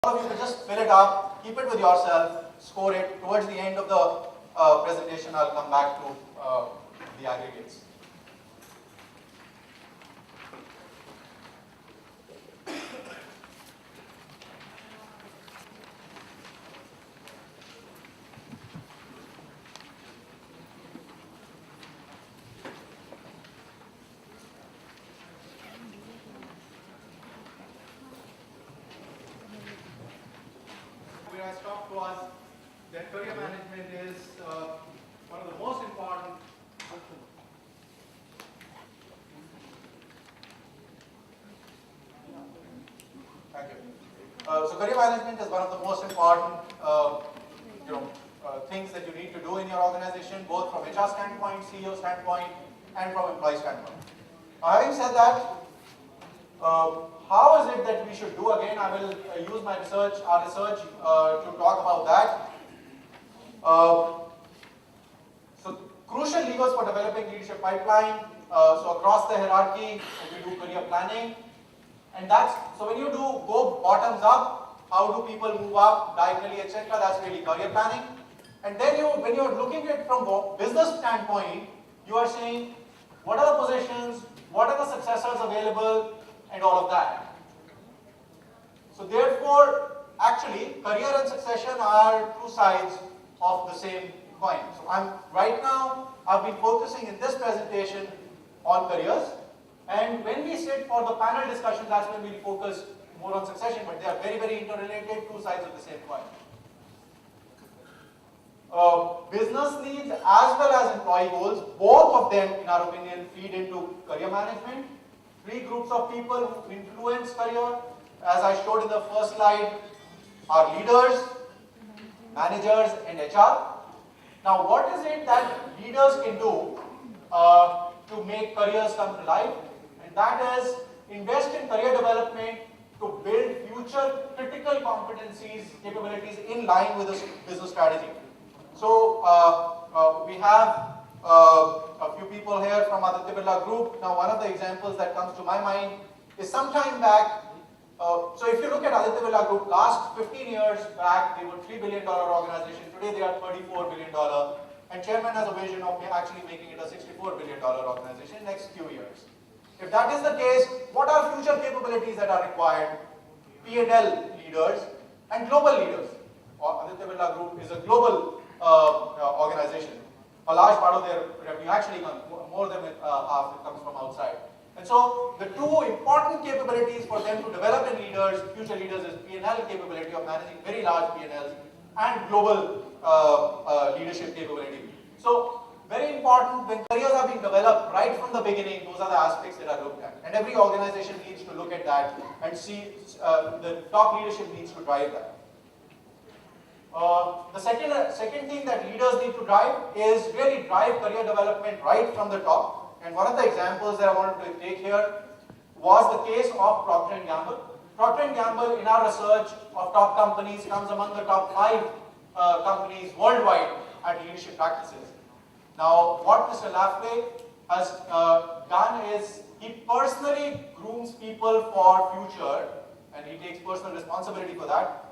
of you could just fill it up, keep it with yourself, score it. Towards the end of the presentation, I'll come back to the aggregates. Where I stopped was that career management is one of the most important. Thank you. So career management is one of the most important, things that you need to do in your organization, both from HR standpoint, CEO standpoint, and from employee standpoint. Having said that, how is it that we should do? Again, I will use my research, our research, to talk about that. So crucial levers for developing leadership pipeline. So across the hierarchy, we do career planning, and that's so when you do go bottoms up, how do people move up diagonally, etc. That's really career planning. And then when you're looking at it from a business standpoint, you are saying what are the positions, what are the successors available, and all of that. So therefore, actually, career and succession are two sides of the same coin. So right now, I've been focusing in this presentation on careers, and when we sit for the panel discussion, that's when we focus more on succession, but they are very, very interrelated, two sides of the same coin. Business needs as well as employee goals, both of them, in our opinion, feed into career management. Three groups of people who influence career, as I showed in the first slide, are leaders, managers, and HR. Now, what is it that leaders can do to make careers come to life? And that is invest in career development to build future critical competencies, capabilities in line with this business strategy. So, we have a few people here from Aditya Birla Group. Now, one of the examples that comes to my mind is some time back. So, if you look at Aditya Birla Group, last 15 years back, they were $3 billion organization. Today, they are $34 billion. And chairman has a vision of actually making it a $64 billion organization in the next few years. If that is the case, what are future capabilities that are required? P&L leaders and global leaders. Aditya Birla Group is a global organization. A large part of their revenue actually comes, more than half, it comes from outside. And so the two important capabilities for them to develop in leaders, future leaders, is P&L capability of managing very large P&Ls and global leadership capability. So very important, when careers are being developed right from the beginning, those are the aspects that are looked at. And every organization needs to look at that and see the top leadership needs to drive that. The second thing that leaders need to drive is really drive career development right from the top. And one of the examples that I wanted to take here was the case of Procter & Gamble. Procter & Gamble, in our research of top companies, comes among the top 5 companies worldwide at leadership practices. Now, what Mr. Lafley has done is he personally grooms people for future, and he takes personal responsibility for that.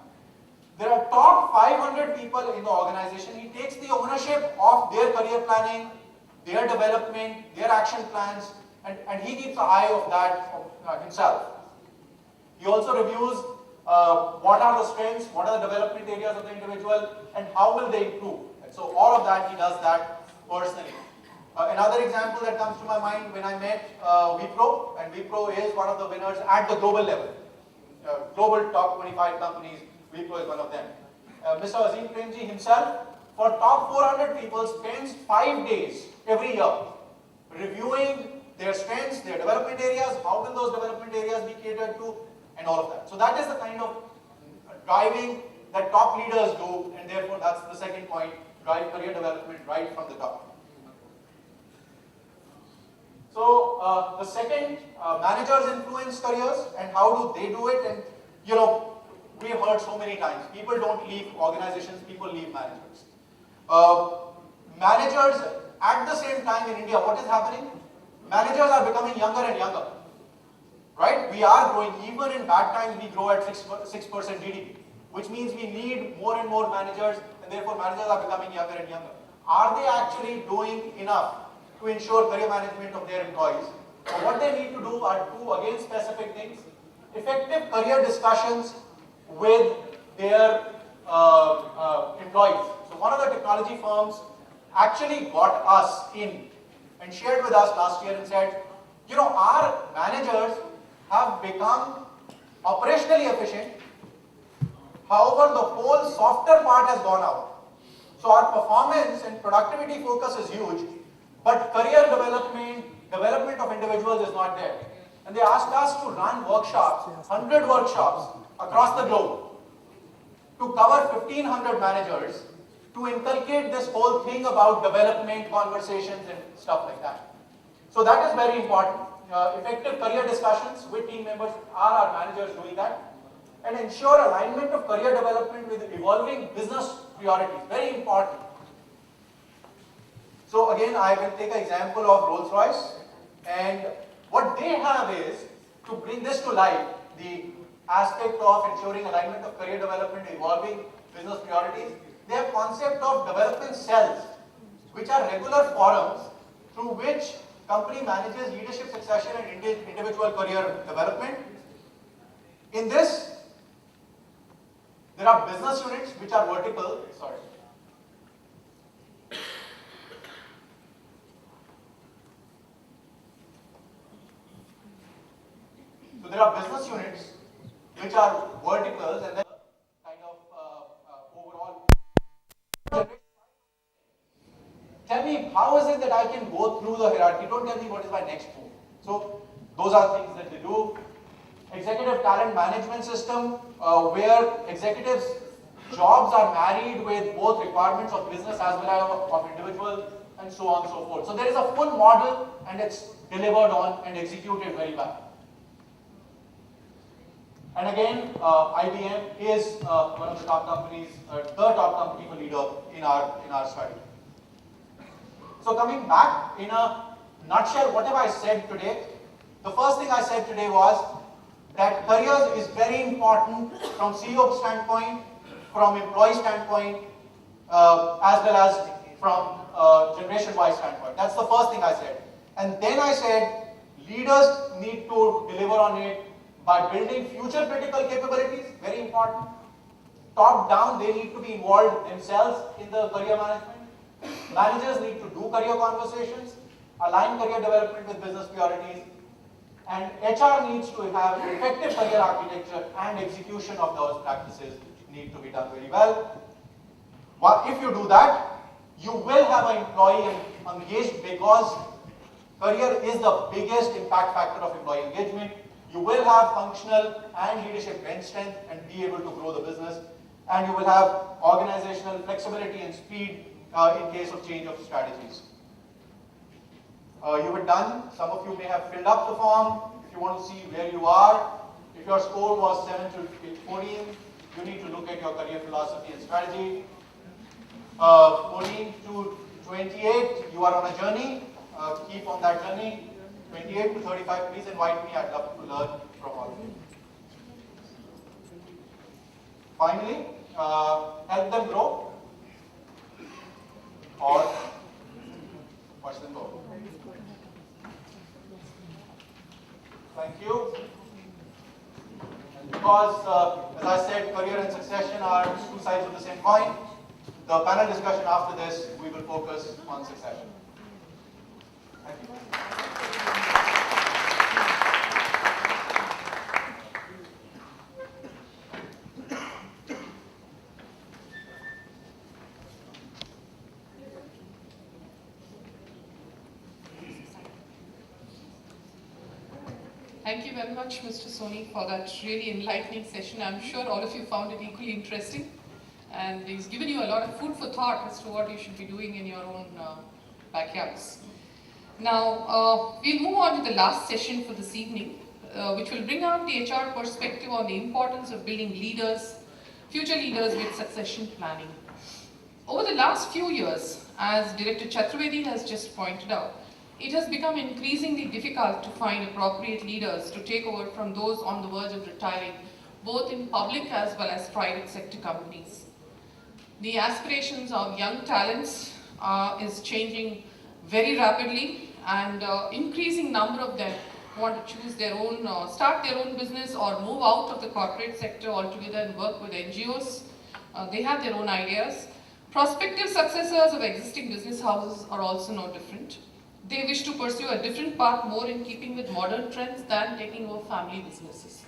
There are top 500 people in the organization. He takes the ownership of their career planning, their development, their action plans, and he keeps an eye of that himself. He also reviews what are the strengths, what are the development areas of the individual, and how will they improve. And so all of that, he does that personally. Another example that comes to my mind when I met Wipro, and Wipro is one of the winners at the global level. Global top 25 companies, Wipro is one of them. Mr. Azim Premji himself, for top 400 people, spends 5 days every year reviewing their strengths, their development areas, how will those development areas be catered to, and all of that. So that is the kind of driving that top leaders do, and therefore that's the second point, drive career development right from the top. So the second, managers influence careers, and how do they do it? And we have heard so many times, people don't leave organizations, people leave managers. Managers, at the same time in India, what is happening? Managers are becoming younger and younger. Right? We are growing, even in bad times, we grow at 6% GDP. which means we need more and more managers, and therefore managers are becoming younger and younger. Are they actually doing enough to ensure career management of their employees? So what they need to do are two, again, specific things. Effective career discussions with their employees. So one of the technology firms actually got us in and shared with us last year and said, you know, our managers have become operationally efficient. However, the whole softer part has gone out. So our performance and productivity focus is huge, but career development of individuals is not there. And they asked us to run workshops, 100 workshops across the globe to cover 1,500 managers to inculcate this whole thing about development conversations and stuff like that. So that is very important. Effective career discussions with team members, are our managers doing that? And ensure alignment of career development with evolving business priorities, very important. So again, I will take an example of Rolls-Royce, and what they have is, to bring this to life, the aspect of ensuring alignment of career development, evolving business priorities, they have concept of development cells, which are regular forums through which company manages leadership succession and individual career development. In this, there are business units which are vertical, So there are business units which are verticals, and then kind of overall. Tell me, how is it that I can go through the hierarchy? Don't tell me what is my next move. So those are things that they do. Executive talent management system, where executives' jobs are married with both requirements of business as well as of individual, and so on and so forth. So there is a full model, and it's delivered on and executed very well. And again, IBM is one of the top companies, the top company for leader in our study. So coming back, in a nutshell, what have I said today? The first thing I said today was that careers is very important from CEO standpoint, from employee standpoint, as well as from generation-wise standpoint. That's the first thing I said. And then I said leaders need to deliver on it by building future critical capabilities, very important. Top down, they need to be involved themselves in the career management. Managers need to do career conversations, align career development with business priorities, and HR needs to have effective career architecture, and execution of those practices need to be done very well. But if you do that, you will have an employee engaged, because career is the biggest impact factor of employee engagement. You will have functional and leadership bench strength and be able to grow the business, and you will have organizational flexibility and speed in case of change of strategies. You have done, some of you may have filled up the form. If you want to see where you are, if your score was 7 to 14, you need to look at your career philosophy and strategy. 14 to 28, you are on a journey. Keep on that journey. 28 to 35, please invite me. I'd love to learn from all of you. Finally, help them grow or watch them go. Thank you. And because, as I said, career and succession are two sides of the same coin, the panel discussion after this, we will focus on succession. Thank you. Thank you very much, Mr. Soni, for that really enlightening session. I'm sure all of you found it equally interesting. And he's given you a lot of food for thought as to what you should be doing in your own backyards. Now, we'll move on to the last session for this evening, which will bring out the HR perspective on the importance of building leaders, future leaders with succession planning. Over the last few years, as Director Chaturvedi has just pointed out, it has become increasingly difficult to find appropriate leaders to take over from those on the verge of retiring both in public as well as private sector companies. The aspirations of young talents is changing very rapidly, and increasing number of them want to choose their own, start their own business or move out of the corporate sector altogether and work with NGOs. They have their own ideas. Prospective successors of existing business houses are also no different. They wish to pursue a different path more in keeping with modern trends than taking over family businesses.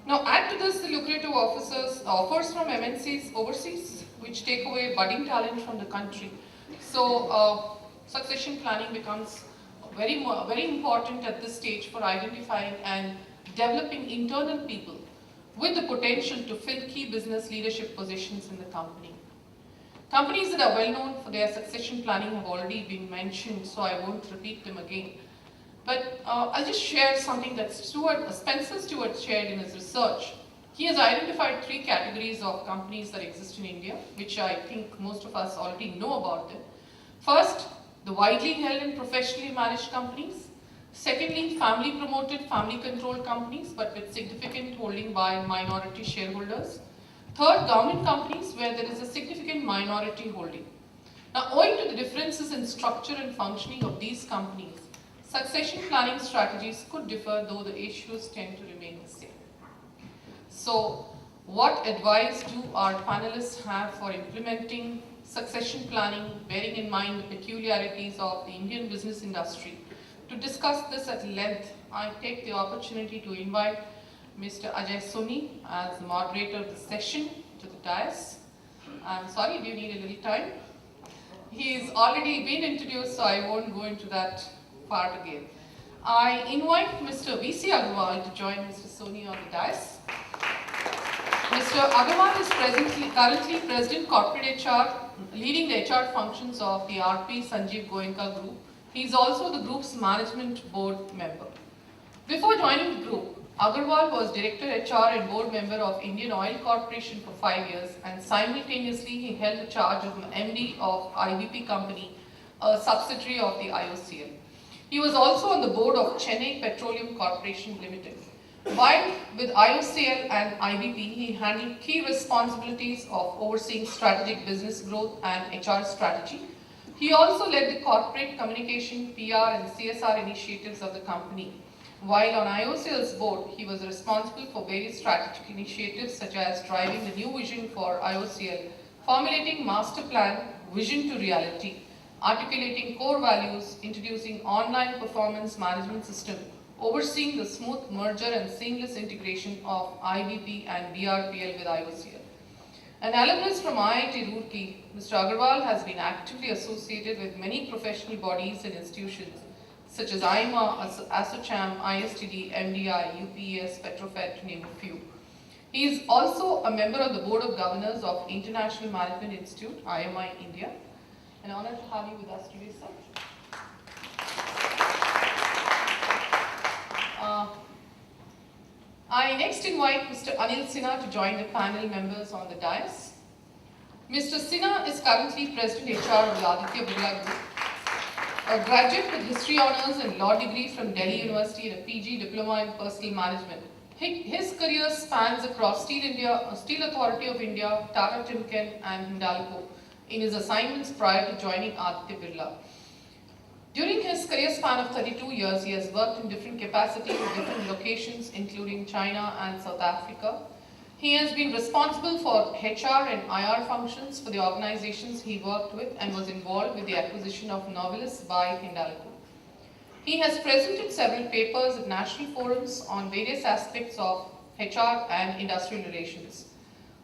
Now add to this the lucrative offers from MNCs overseas, which take away budding talent from the country. So succession planning becomes very important at this stage for identifying and developing internal people with the potential to fill key business leadership positions in the company. Companies that are well known for their succession planning have already been mentioned, so I won't repeat them again. But I'll just share something that Spencer Stuart shared in his research. He has identified 3 categories of companies that exist in India, which I think most of us already know about them. First, the widely held and professionally managed companies. Secondly, family promoted, family controlled companies, but with significant holding by minority shareholders. Third, government companies where there is a significant minority holding. Now, owing to the differences in structure and functioning of these companies, succession planning strategies could differ, though the issues tend to remain the same. So, what advice do our panelists have for implementing succession planning, bearing in mind the peculiarities of the Indian business industry? To discuss this at length, I take the opportunity to invite Mr. Ajay Soni as the moderator of the session to the dais. I'm sorry, do you need a little time? He's already been introduced, so I won't go into that part again. I invite Mr. V.C. Agarwal to join Mr. Soni on the dais. Mr. Agarwal is currently President Corporate HR, leading the HR functions of the RP Sanjeev Goenka Group. He is also the group's management board member. Before joining the group, Agarwal was Director HR and board member of Indian Oil Corporation for 5 years, and simultaneously he held the charge of MD of IBP Company, a subsidiary of the IOCL. He was also on the board of Chennai Petroleum Corporation Limited. While with IOCL and IBP, he handled key responsibilities of overseeing strategic business growth and HR strategy. He also led the corporate communication, PR and CSR initiatives of the company. While on IOCL's board, he was responsible for various strategic initiatives such as driving the new vision for IOCL, formulating master plan, vision to reality, articulating core values, introducing online performance management system, overseeing the smooth merger and seamless integration of IBP and BRPL with IOCL. An alumnus from IIT Roorkee, Mr. Agarwal has been actively associated with many professional bodies and institutions such as IMA, ASSOCHAM, ISTD, MDI, UPES, Petrofed, to name a few. He is also a member of the Board of Governors of International Management Institute, IMI India. An honor to have you with us today, sir. I next invite Mr. Anil Sinha to join the panel members on the dais. Mr. Sinha is currently President HR of the Aditya Birla Group. A graduate with History Honours and Law degree from Delhi University and a PG Diploma in Personal Management. His career spans across Steel Authority of India, Tata Timken and Hindalco in his assignments prior to joining Aditya Birla. During his career span of 32 years, he has worked in different capacities in different locations, including China and South Africa. He has been responsible for HR and IR functions for the organizations he worked with and was involved with the acquisition of Novelis by Hindalco. He has presented several papers at national forums on various aspects of HR and industrial relations.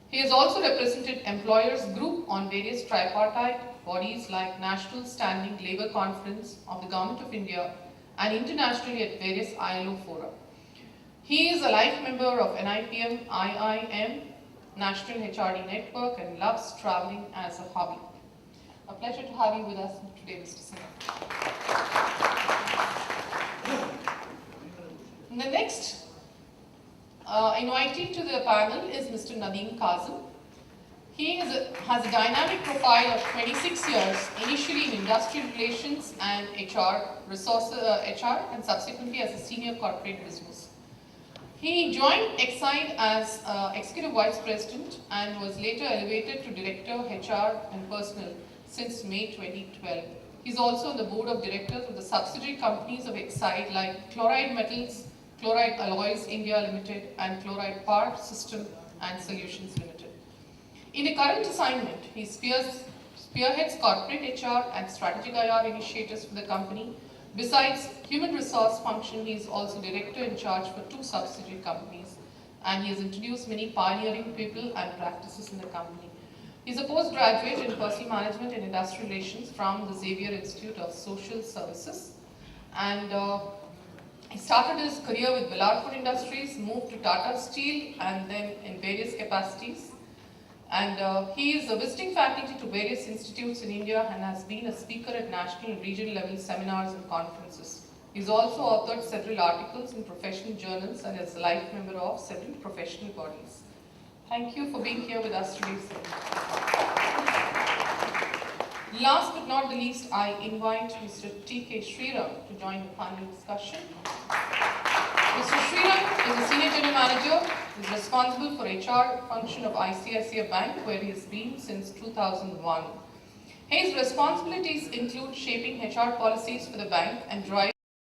He has also represented employers group on various tripartite bodies like National Standing Labour Conference of the Government of India and internationally at various ILO fora. He is a life member of NIPM, IIM, National HRD Network, and loves traveling as a hobby. A pleasure to have you with us today, Mr. Sinha. The next invitee to the panel is Mr. Nadeem Kazim. He has a dynamic profile of 26 years, initially in industrial relations and HR and subsequently as a senior corporate business. He joined Exide as Executive Vice President and was later elevated to Director HR and Personnel since May 2012. He's also on the board of directors of the subsidiary companies of Exide like Chloride Metals, Chloride Alloys India Limited and Chloride Power System and Solutions Limited. In a current assignment, he spearheads corporate HR and strategic IR initiatives for the company. Besides human resource function, he is also director in charge for 2 subsidiary companies, and he has introduced many pioneering people and practices in the company. He is a postgraduate in personal management and industrial relations from the Xavier Institute of Social Services, and he started his career with Velar Food Industries, moved to Tata Steel, and then in various capacities. And he is a visiting faculty to various institutes in India and has been a speaker at national and regional level seminars and conferences. He has also authored several articles in professional journals and is a life member of several professional bodies. Thank you for being here with us today, sir. Last but not the least, I invite Mr. T.K. Sriram to join the panel discussion. Mr. Sriram is a Senior General Manager. He is responsible for HR function of ICICI Bank, where he has been since 2001. His responsibilities include shaping HR policies for the bank and driving